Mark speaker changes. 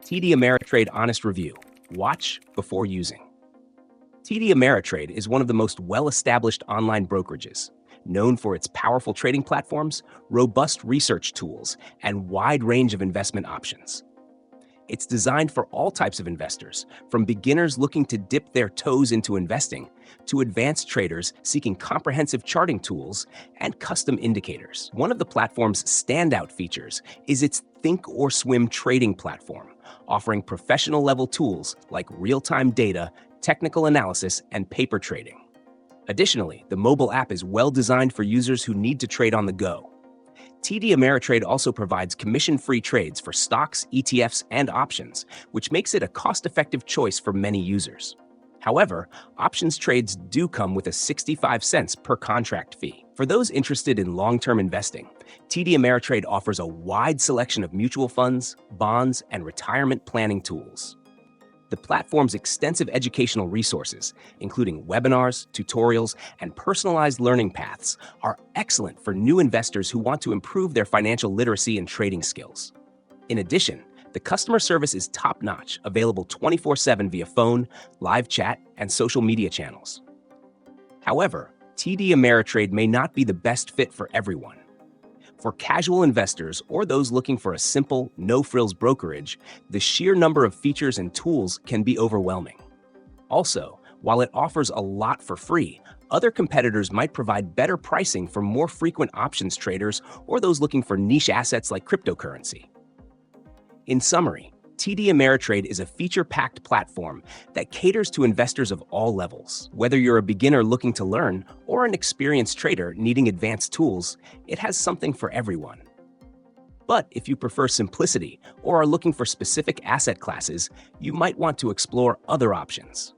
Speaker 1: TD Ameritrade Honest Review. Watch before using. TD Ameritrade is one of the most well-established online brokerages, known for its powerful trading platforms, robust research tools, and wide range of investment options. It's designed for all types of investors, from beginners looking to dip their toes into investing to advanced traders seeking comprehensive charting tools and custom indicators. One of the platform's standout features is its Think or Swim trading platform, offering professional-level tools like real-time data, technical analysis, and paper trading. Additionally, the mobile app is well-designed for users who need to trade on the go. TD Ameritrade also provides commission-free trades for stocks, ETFs, and options, which makes it a cost-effective choice for many users. However, options trades do come with a 65 cents per contract fee. For those interested in long-term investing, TD Ameritrade offers a wide selection of mutual funds, bonds, and retirement planning tools. The platform's extensive educational resources, including webinars, tutorials, and personalized learning paths, are excellent for new investors who want to improve their financial literacy and trading skills. In addition, the customer service is top-notch, available 24/7 via phone, live chat, and social media channels. However, TD Ameritrade may not be the best fit for everyone. For casual investors or those looking for a simple, no-frills brokerage, the sheer number of features and tools can be overwhelming. Also, while it offers a lot for free, other competitors might provide better pricing for more frequent options traders or those looking for niche assets like cryptocurrency. In summary, TD Ameritrade is a feature-packed platform that caters to investors of all levels. Whether you're a beginner looking to learn or an experienced trader needing advanced tools, it has something for everyone. But if you prefer simplicity or are looking for specific asset classes, you might want to explore other options.